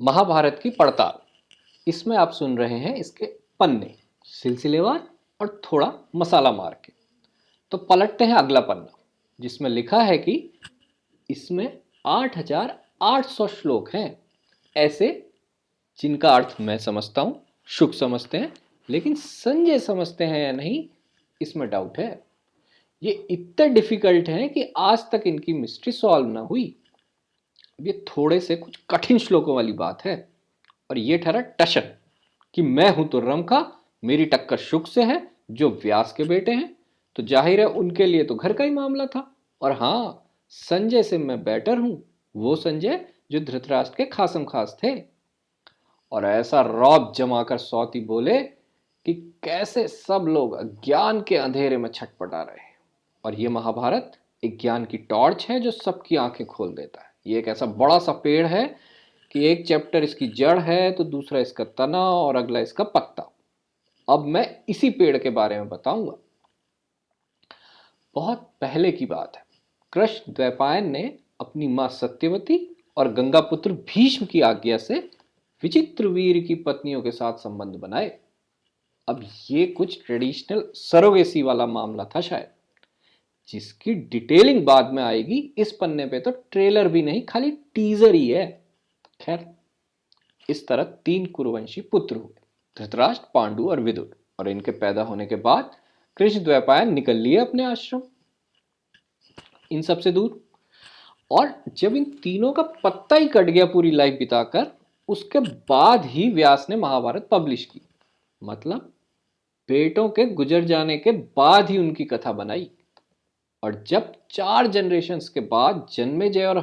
महाभारत की पड़ताल। इसमें आप सुन रहे हैं इसके पन्ने सिलसिलेवार और थोड़ा मसाला मार के। तो पलटते हैं अगला पन्ना जिसमें लिखा है कि इसमें 8,800 श्लोक हैं ऐसे, जिनका अर्थ मैं समझता हूं, शुक समझते हैं, लेकिन संजय समझते हैं या नहीं इसमें डाउट है। ये इतने डिफिकल्ट हैं कि आज तक इनकी मिस्ट्री सॉल्व ना हुई। अब ये थोड़े से कुछ कठिन श्लोकों वाली बात है और ये ठहरा टशन कि मैं हूं तो रम का, मेरी टक्कर शुक से है जो व्यास के बेटे हैं, तो जाहिर है उनके लिए तो घर का ही मामला था। और हाँ, संजय से मैं बेटर हूं, वो संजय जो धृतराष्ट्र के खासम खास थे। और ऐसा रौब जमाकर सौती बोले कि कैसे सब लोग अज्ञान के अंधेरे में छटपटा रहे हैं। और ये महाभारत एक ज्ञान की टॉर्च है जो सबकी आंखें खोल देता है। ये एक ऐसा बड़ा सा पेड़ है कि एक चैप्टर इसकी जड़ है तो दूसरा इसका तना और अगला इसका पत्ता। अब मैं इसी पेड़ के बारे में बताऊंगा। बहुत पहले की बात है। कृष्ण द्वैपायन ने अपनी मां सत्यवती और गंगापुत्र भीष्म की आज्ञा से विचित्र वीर की पत्नियों के साथ संबंध बनाए। अब ये कुछ ट्रेडिशनल सरोगेसी वाला मामला था शायद, जिसकी डिटेलिंग बाद में आएगी। इस पन्ने पे तो ट्रेलर भी नहीं, खाली टीजर ही है। खैर, इस तरह 3 कुरुवंशी पुत्र हुए, धृतराष्ट्र, पांडु और विदुर। और इनके पैदा होने के बाद कृष्ण द्वैपायन निकल लिए अपने आश्रम, इन सबसे दूर। और जब इन तीनों का पत्ता ही कट गया पूरी लाइफ बिताकर, उसके बाद ही व्यास ने महाभारत पब्लिश की। मतलब बेटों के गुजर जाने के बाद ही उनकी कथा बनाई। और जब 4 जनरेशन्स के बाद जन्मेजय और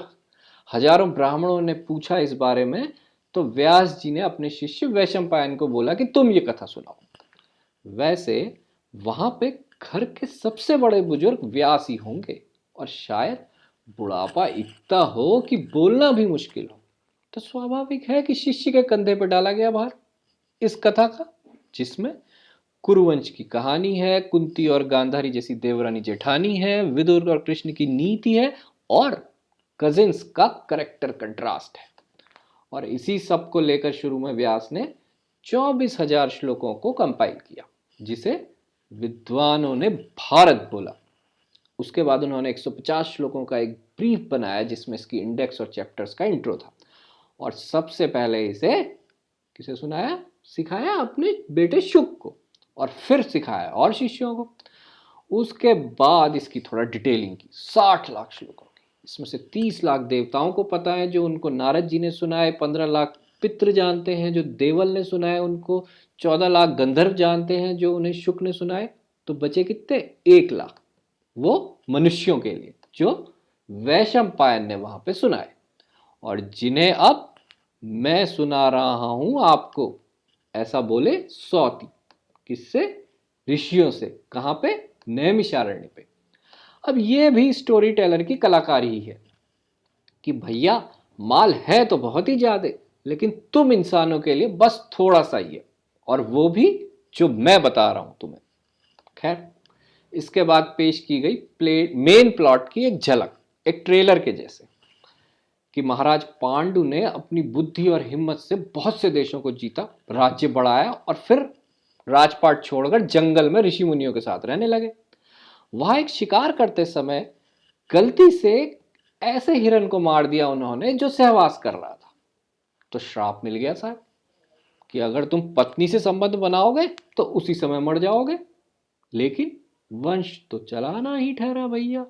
हजारों ब्राह्मणों ने पूछा इस बारे में, तो व्यास जी ने अपने शिष्य वैशंपायन को बोला कि तुम ये कथा सुनाओ। वैसे वहां पे घर के सबसे बड़े बुजुर्ग व्यास ही होंगे, और शायद बुढ़ापा इतना हो कि बोलना भी मुश्किल हो। तो स्वाभाविक है कि शिष्य के कंधे पर डाला गया भार इस कथा का, जिसमें कुरुवंश की कहानी है, कुंती और गांधारी जैसी देवरानी जेठानी है, विदुर और कृष्ण की नीति है, और कजिन्स का करेक्टर कंट्रास्ट है। और इसी सब को लेकर शुरू में व्यास ने 24,000 श्लोकों को कंपाइल किया, जिसे विद्वानों ने भारत बोला। उसके बाद उन्होंने 150 श्लोकों का एक ब्रीफ बनाया जिसमें इसकी इंडेक्स और चैप्टर्स का इंट्रो था। और सबसे पहले इसे किसे सुनाया, सिखाया अपने बेटे शुक को, और फिर सिखाया और शिष्यों को। उसके बाद इसकी थोड़ा डिटेलिंग की, 60 लाख श्लोकों की। इसमें से 30 लाख देवताओं को पता है जो उनको नारद जी ने सुनाए, 15 लाख पितृ जानते हैं जो देवल ने सुनाए उनको, 14 लाख गंधर्व जानते हैं जो उन्हें शुक ने सुनाए। तो बचे कितने, 1 लाख वो मनुष्यों के लिए जो वैशंपायन ने वहां पे सुनाए, और जिन्हें अब मैं सुना रहा हूं आपको। ऐसा बोले सौती। किससे, ऋषियों से। कहां पे, नैमिषारण्य पे। अब ये भी स्टोरी टेलर की कलाकारी ही है कि भैया माल है तो बहुत ही ज्यादा, लेकिन तुम इंसानों के लिए बस थोड़ा सा ही है, और वो भी जो मैं बता रहा हूं तुम्हें। खैर, इसके बाद पेश की गई मेन प्लॉट की एक झलक, एक ट्रेलर के जैसे, कि महाराज पांडु ने अपनी बुद्धि और हिम्मत से बहुत से देशों को जीता, राज्य बढ़ाया, और फिर राजपाट छोड़कर जंगल में ऋषि मुनियों के साथ रहने लगे। वहां एक शिकार करते समय गलती से ऐसे हिरन को मार दिया उन्होंने जो सहवास कर रहा था। तो श्राप मिल गया साहब कि अगर तुम पत्नी से संबंध बनाओगे तो उसी समय मर जाओगे। लेकिन वंश तो चलाना ही ठहरा भैया।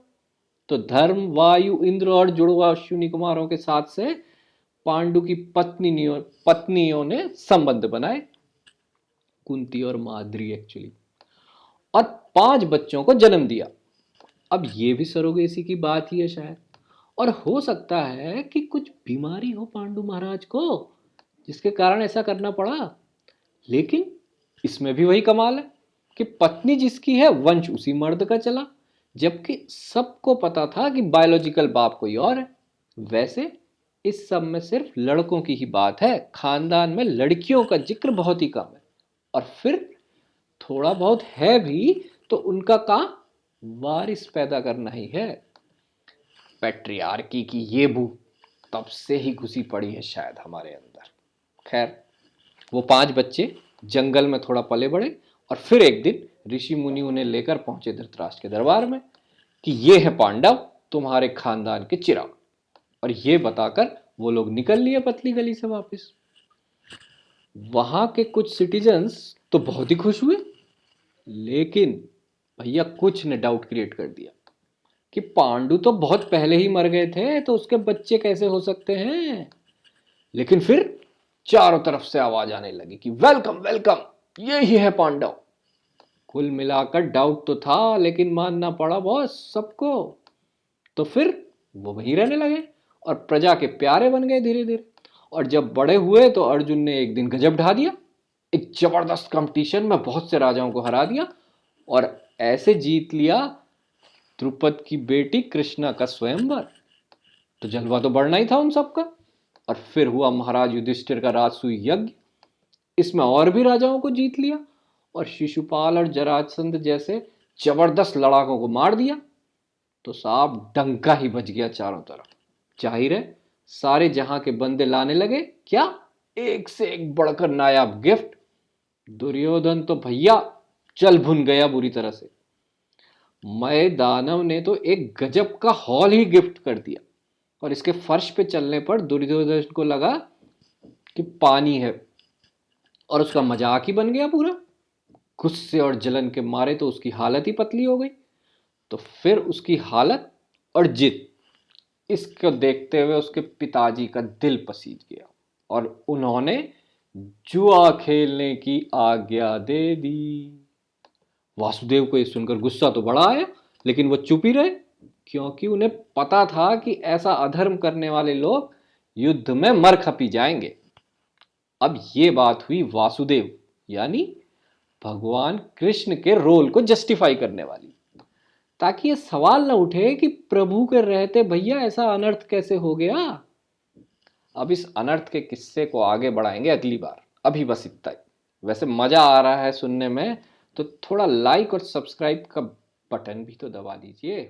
तो धर्म, वायु, इंद्र और जुड़वा अश्विनी कुमारों के साथ से पांडु की पत्नियों ने संबंध बनाए, कुंती और माद्री एक्चुअली, और 5 बच्चों को जन्म दिया। अब ये भी सरोगेसी की बात ही है शायद। और हो सकता है कि कुछ बीमारी हो पांडु महाराज को जिसके कारण ऐसा करना पड़ा। लेकिन इसमें भी वही कमाल है कि पत्नी जिसकी है वंश उसी मर्द का चला, जबकि सबको पता था कि बायोलॉजिकल बाप कोई और है। वैसे इस सब में सिर्फ लड़कों की ही बात है, खानदान में लड़कियों का जिक्र बहुत ही कम है। और फिर थोड़ा बहुत है भी तो उनका काम वारिस पैदा करना ही है। पैट्रियार्की की ये बू तब से ही घुसी पड़ी है शायद हमारे अंदर। खैर, वो 5 बच्चे जंगल में थोड़ा पले बड़े और फिर एक दिन ऋषि मुनि उन्हें लेकर पहुंचे धृतराष्ट्र के दरबार में कि ये है पांडव, तुम्हारे खानदान के चिराग। और ये बताकर वो लोग निकल लिए पतली गली से वापस। वहां के कुछ सिटीजन्स तो बहुत ही खुश हुए, लेकिन भैया कुछ ने डाउट क्रिएट कर दिया कि पांडु तो बहुत पहले ही मर गए थे, तो उसके बच्चे कैसे हो सकते हैं। लेकिन फिर चारों तरफ से आवाज आने लगी कि वेलकम वेलकम, ये ही है पांडव। कुल मिलाकर डाउट तो था, लेकिन मानना पड़ा बॉस सबको। तो फिर वो वहीं रहने लगे और प्रजा के प्यारे बन गए धीरे धीरे। और जब बड़े हुए तो अर्जुन ने एक दिन गजब ढा दिया, एक जबरदस्त कंपटीशन में बहुत से राजाओं को हरा दिया और ऐसे जीत लिया द्रुपद की बेटी कृष्णा का स्वयंवर। तो जलवा तो बढ़ना ही था उन सबका। और फिर हुआ महाराज युधिष्ठिर का राजसूय यज्ञ, इसमें और भी राजाओं को जीत लिया और शिशुपाल और जरासंध जैसे जबरदस्त लड़ाकों को मार दिया। तो साहब डंका ही बज गया चारों तरफ। जाहिर है सारे जहां के बंदे लाने लगे क्या, एक से एक बढ़कर नायाब गिफ्ट। दुर्योधन तो भैया चल भुन गया बुरी तरह से। मय दानव ने तो एक गजब का हॉल ही गिफ्ट कर दिया और इसके फर्श पे चलने पर दुर्योधन को लगा कि पानी है और उसका मजाक ही बन गया पूरा। गुस्से और जलन के मारे तो उसकी हालत ही पतली हो गई। तो फिर उसकी हालत और जिद, इसको देखते हुए उसके पिताजी का दिल पसीज गया और उन्होंने जुआ खेलने की आज्ञा दे दी। वासुदेव को ये सुनकर गुस्सा तो बड़ा आया, लेकिन वो चुप ही रहे, क्योंकि उन्हें पता था कि ऐसा अधर्म करने वाले लोग युद्ध में मर खपी जाएंगे। अब ये बात हुई वासुदेव यानी भगवान कृष्ण के रोल को जस्टिफाई करने वाली, ताकि ये सवाल ना उठे कि प्रभु के रहते भैया ऐसा अनर्थ कैसे हो गया। अब इस अनर्थ के किस्से को आगे बढ़ाएंगे अगली बार। अभी बस इतना ही। वैसे मजा आ रहा है सुनने में, तो थोड़ा लाइक और सब्सक्राइब का बटन भी तो दबा दीजिए।